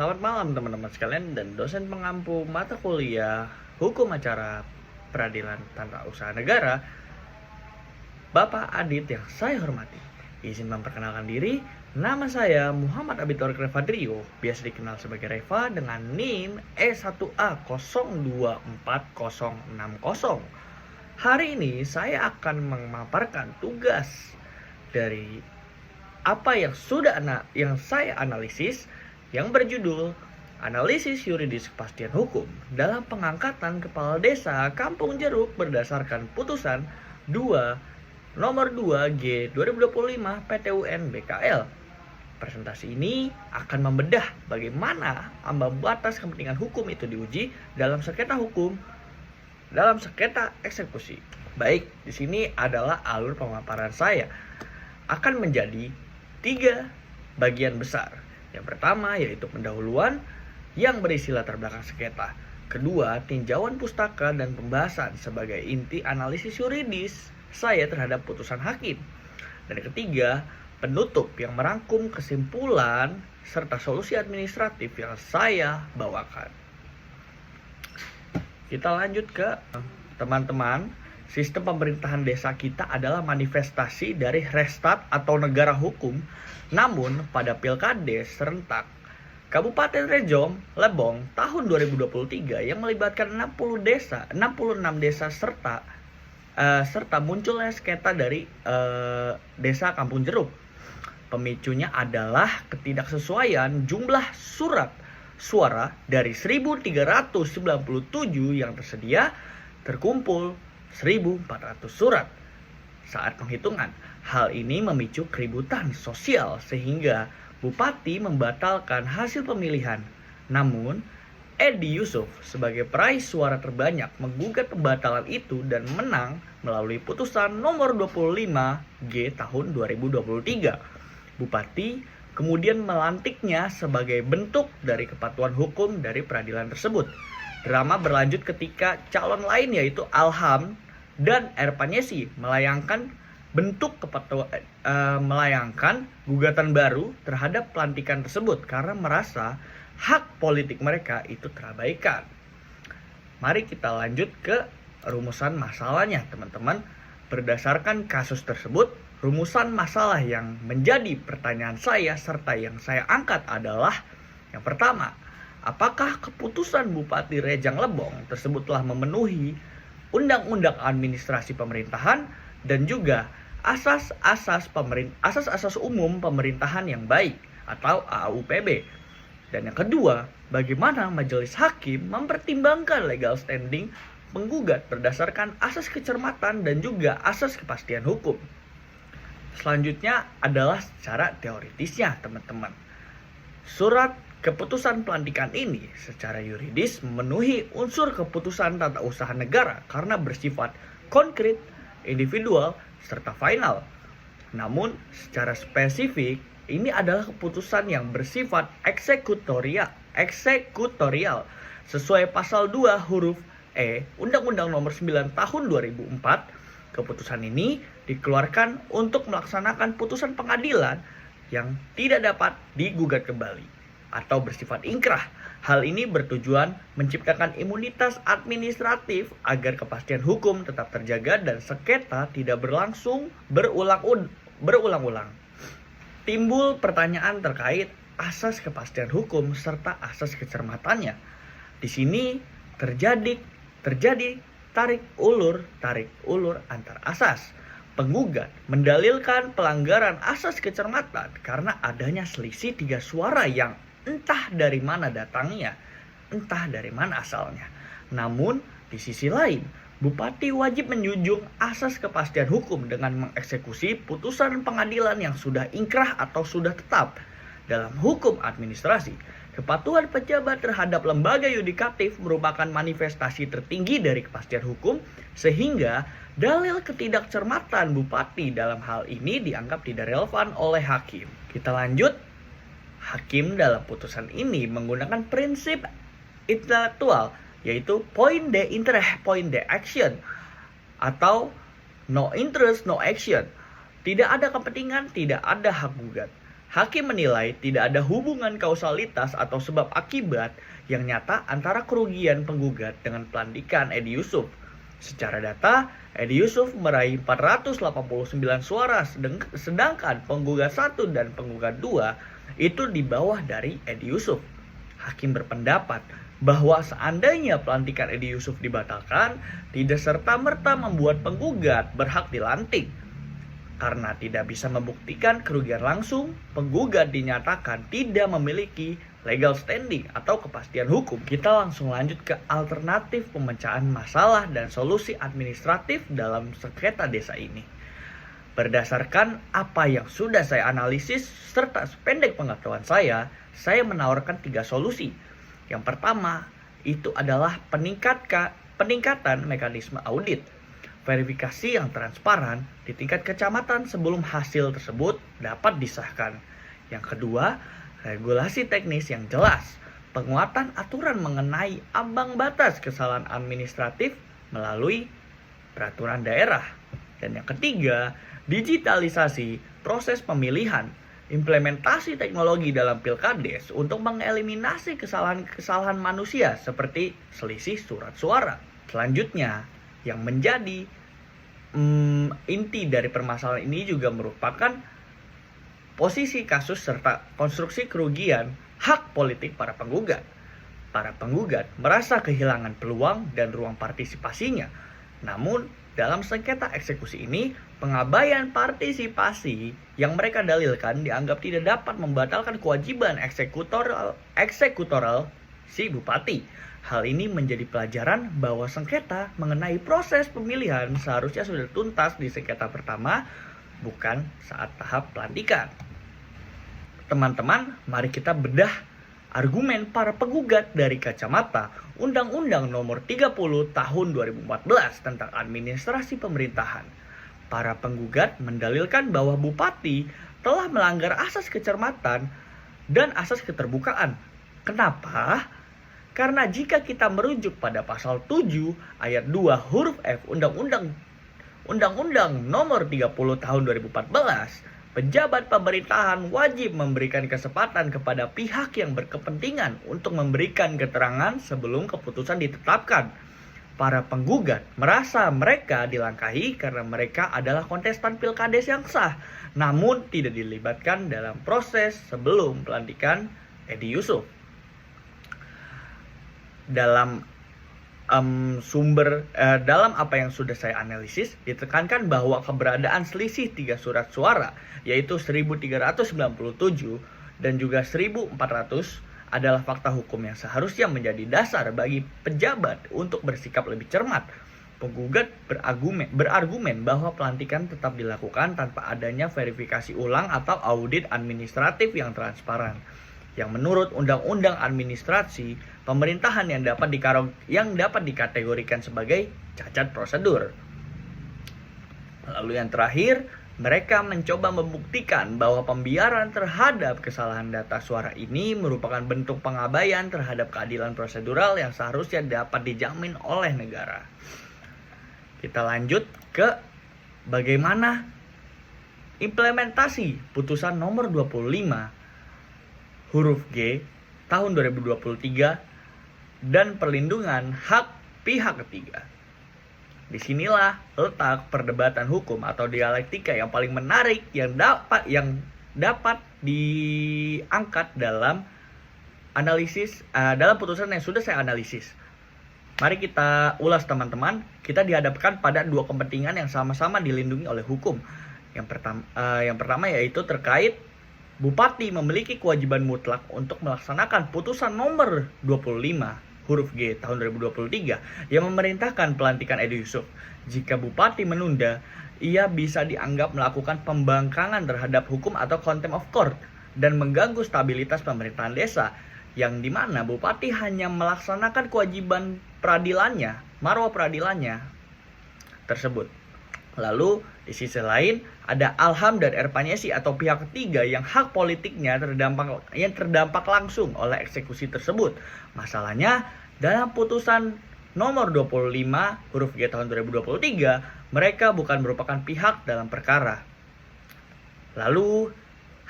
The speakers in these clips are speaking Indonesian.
Selamat malam teman-teman sekalian dan dosen pengampu mata kuliah Hukum Acara Peradilan Tata Usaha Negara, Bapak Adit yang saya hormati. Izin memperkenalkan diri, nama saya Muhammad Abitur Revadrio, biasa dikenal sebagai Reva dengan NIM E1A024060. Hari ini saya akan memaparkan tugas dari apa yang saya analisis yang berjudul Analisis Yuridis Kepastian Hukum dalam pengangkatan Kepala Desa Kampung Jeruk berdasarkan putusan 2 nomor 2 G 2025 PT-UN BKL. Presentasi ini akan membedah bagaimana ambang batas kepentingan hukum itu diuji dalam sengketa eksekusi. Baik, di sini adalah alur pemaparan saya. Akan menjadi 3 bagian besar. Yang pertama yaitu pendahuluan yang berisi latar belakang sengketa. Kedua, tinjauan pustaka dan pembahasan sebagai inti analisis yuridis saya terhadap putusan hakim. Dan yang ketiga, penutup yang merangkum kesimpulan serta solusi administratif yang saya bawakan. Kita lanjut ke teman-teman. Sistem pemerintahan desa kita adalah manifestasi dari restart atau negara hukum. Namun pada Pilkades serentak Kabupaten Rejong Lebong tahun 2023 yang melibatkan 66 desa serta munculnya sengketa dari desa Kampung Jeruk. Pemicunya adalah ketidaksesuaian jumlah surat suara dari 1.397 yang tersedia terkumpul 1.400 surat saat penghitungan. Hal ini memicu keributan sosial sehingga Bupati membatalkan hasil pemilihan. Namun, Edi Yusuf sebagai peraih suara terbanyak menggugat pembatalan itu dan menang melalui putusan nomor 25 G tahun 2023. Bupati kemudian melantiknya sebagai bentuk dari kepatuhan hukum dari peradilan tersebut. Drama berlanjut ketika calon lain yaitu Alham dan Erpanyesi melayangkan gugatan baru terhadap pelantikan tersebut karena merasa hak politik mereka itu terabaikan. Mari kita lanjut ke rumusan masalahnya, teman-teman. Berdasarkan kasus tersebut, rumusan masalah yang menjadi pertanyaan saya serta yang saya angkat adalah yang pertama, apakah keputusan Bupati Rejang Lebong tersebut telah memenuhi Undang-Undang Administrasi Pemerintahan dan juga asas-asas umum pemerintahan yang baik atau AUPB. Dan yang kedua, bagaimana majelis hakim mempertimbangkan legal standing penggugat berdasarkan asas kecermatan dan juga asas kepastian hukum. Selanjutnya adalah secara teoritisnya, teman-teman. Surat keputusan pelantikan ini secara yuridis memenuhi unsur keputusan tata usaha negara karena bersifat konkret, individual, serta final. Namun secara spesifik ini adalah keputusan yang bersifat eksekutorial sesuai pasal 2 huruf E Undang-Undang Nomor 9 Tahun 2004. Keputusan ini dikeluarkan untuk melaksanakan putusan pengadilan yang tidak dapat digugat kembali atau bersifat ingkrah. Hal ini bertujuan menciptakan imunitas administratif agar kepastian hukum tetap terjaga dan sengketa tidak berlangsung berulang-ulang. Timbul pertanyaan terkait asas kepastian hukum serta asas kecermatannya. Di sini terjadi tarik ulur antar asas. Penggugat mendalilkan pelanggaran asas kecermatan karena adanya selisih 3 suara yang entah dari mana datangnya, entah dari mana asalnya. Namun, di sisi lain, Bupati wajib menjunjung asas kepastian hukum dengan mengeksekusi putusan pengadilan yang sudah ingkrah atau sudah tetap. Dalam hukum administrasi, kepatuhan pejabat terhadap lembaga yudikatif merupakan manifestasi tertinggi dari kepastian hukum, sehingga dalil ketidakcermatan Bupati dalam hal ini dianggap tidak relevan oleh hakim. Kita lanjut. Hakim dalam putusan ini menggunakan prinsip intelektual yaitu point de interest, point de action atau no interest, no action. Tidak ada kepentingan, tidak ada hak gugat. Hakim menilai tidak ada hubungan kausalitas atau sebab akibat yang nyata antara kerugian penggugat dengan pelantikan Edi Yusuf. Secara data, Edi Yusuf meraih 489 suara, sedangkan penggugat 1 dan penggugat 2 itu di bawah dari Edi Yusuf. Hakim berpendapat bahwa seandainya pelantikan Edi Yusuf dibatalkan, tidak serta-merta membuat penggugat berhak dilantik. Karena tidak bisa membuktikan kerugian langsung, penggugat dinyatakan tidak memiliki legal standing atau kepastian hukum. Kita langsung lanjut ke alternatif pemecahan masalah dan solusi administratif dalam sengketa desa ini. Berdasarkan apa yang sudah saya analisis serta sependek pengetahuan saya menawarkan 3 solusi. Yang pertama, itu adalah peningkatan mekanisme audit. Verifikasi yang transparan di tingkat kecamatan sebelum hasil tersebut dapat disahkan. Yang kedua, regulasi teknis yang jelas, penguatan aturan mengenai ambang batas kesalahan administratif melalui peraturan daerah. Dan yang ketiga, digitalisasi proses pemilihan, implementasi teknologi dalam Pilkades untuk mengeliminasi kesalahan manusia seperti selisih surat suara. Selanjutnya, yang menjadi inti dari permasalahan ini juga merupakan posisi kasus serta konstruksi kerugian hak politik para penggugat. Para penggugat merasa kehilangan peluang dan ruang partisipasinya. Namun, dalam sengketa eksekusi ini, pengabaian partisipasi yang mereka dalilkan dianggap tidak dapat membatalkan kewajiban eksekutoral si bupati. Hal ini menjadi pelajaran bahwa sengketa mengenai proses pemilihan seharusnya sudah tuntas di sengketa pertama, bukan saat tahap pelantikan. Teman-teman, mari kita bedah argumen para penggugat dari kacamata Undang-Undang Nomor 30 Tahun 2014 tentang administrasi pemerintahan. Para penggugat mendalilkan bahwa bupati telah melanggar asas kecermatan dan asas keterbukaan. Kenapa? Karena jika kita merujuk pada pasal 7 ayat 2 huruf F Undang-Undang Nomor 30 Tahun 2014, pejabat pemerintahan wajib memberikan kesempatan kepada pihak yang berkepentingan untuk memberikan keterangan sebelum keputusan ditetapkan. Para penggugat merasa mereka dilangkahi karena mereka adalah kontestan Pilkades yang sah, namun tidak dilibatkan dalam proses sebelum pelantikan Edi Yusuf. Dalam dalam apa yang sudah saya analisis, ditekankan bahwa keberadaan selisih 3 surat suara, yaitu 1397 dan juga 1400, adalah fakta hukum yang seharusnya menjadi dasar bagi pejabat untuk bersikap lebih cermat. Penggugat berargumen bahwa pelantikan tetap dilakukan tanpa adanya verifikasi ulang atau audit administratif yang transparan, yang menurut Undang-Undang Administrasi Pemerintahan yang dapat dikategorikan sebagai cacat prosedur. Lalu yang terakhir, mereka mencoba membuktikan bahwa pembiaran terhadap kesalahan data suara ini merupakan bentuk pengabaian terhadap keadilan prosedural yang seharusnya dapat dijamin oleh negara. Kita lanjut ke bagaimana implementasi putusan nomor 25 huruf G tahun 2023 dan perlindungan hak pihak ketiga. Disinilah letak perdebatan hukum atau dialektika yang paling menarik yang dapat diangkat dalam analisis dalam putusan yang sudah saya analisis. Mari kita ulas teman-teman. Kita dihadapkan pada 2 kepentingan yang sama-sama dilindungi oleh hukum. Yang pertama yaitu terkait bupati memiliki kewajiban mutlak untuk melaksanakan putusan nomor 25 huruf G tahun 2023 yang memerintahkan pelantikan Edi Yusuf. Jika bupati menunda, ia bisa dianggap melakukan pembangkangan terhadap hukum atau contempt of court dan mengganggu stabilitas pemerintahan desa, yang dimana bupati hanya melaksanakan kewajiban peradilannya, marwah peradilannya tersebut. Lalu di sisi lain ada Alham dan Erpanyesi atau pihak ketiga yang hak politiknya terdampak langsung oleh eksekusi tersebut. Masalahnya dalam putusan nomor 25 huruf G tahun 2023, mereka bukan merupakan pihak dalam perkara. Lalu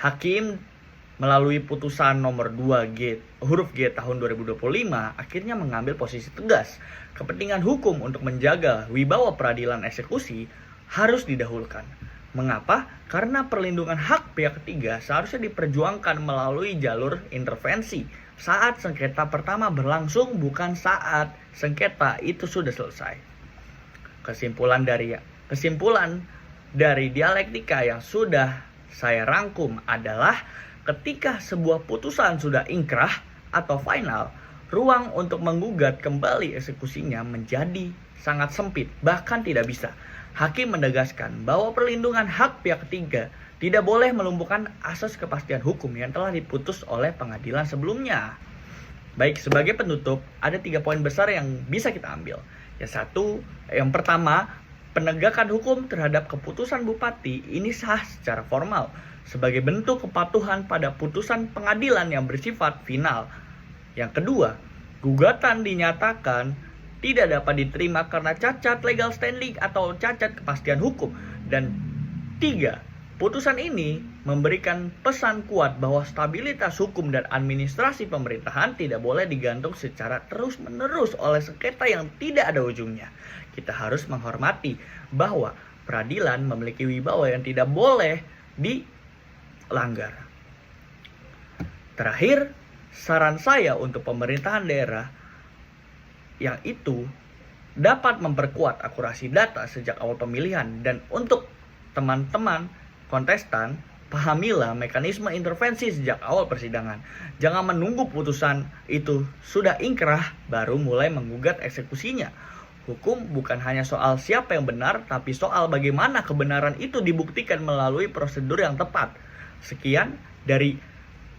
hakim melalui putusan nomor 2G huruf G tahun 2025 akhirnya mengambil posisi tegas. Kepentingan hukum untuk menjaga wibawa peradilan eksekusi harus didahulukan. Mengapa? Karena perlindungan hak pihak ketiga seharusnya diperjuangkan melalui jalur intervensi saat sengketa pertama berlangsung, bukan saat sengketa itu sudah selesai. Kesimpulan dari dialektika yang sudah saya rangkum adalah ketika sebuah putusan sudah ingkrah atau final, ruang untuk menggugat kembali eksekusinya menjadi sangat sempit, bahkan tidak bisa. Hakim menegaskan bahwa perlindungan hak pihak ketiga tidak boleh melumpuhkan asas kepastian hukum yang telah diputus oleh pengadilan sebelumnya. Baik, sebagai penutup, ada 3 poin besar yang bisa kita ambil. Yang pertama, penegakan hukum terhadap keputusan bupati ini sah secara formal sebagai bentuk kepatuhan pada putusan pengadilan yang bersifat final. Yang kedua, gugatan dinyatakan tidak dapat diterima karena cacat legal standing atau cacat kepastian hukum. Dan 3, putusan ini memberikan pesan kuat bahwa stabilitas hukum dan administrasi pemerintahan tidak boleh digantung secara terus-menerus oleh sengketa yang tidak ada ujungnya. Kita harus menghormati bahwa peradilan memiliki wibawa yang tidak boleh dilanggar. Terakhir, saran saya untuk pemerintahan daerah yang itu dapat memperkuat akurasi data sejak awal pemilihan, dan untuk teman-teman kontestan, pahamilah mekanisme intervensi sejak awal persidangan. Jangan menunggu putusan itu sudah ingkrah baru mulai menggugat eksekusinya. Hukum bukan hanya soal siapa yang benar, tapi soal bagaimana kebenaran itu dibuktikan melalui prosedur yang tepat. Sekian dari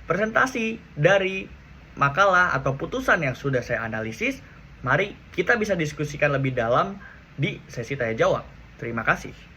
presentasi dari makalah atau putusan yang sudah saya analisis. Mari kita bisa diskusikan lebih dalam di sesi tanya jawab. Terima kasih.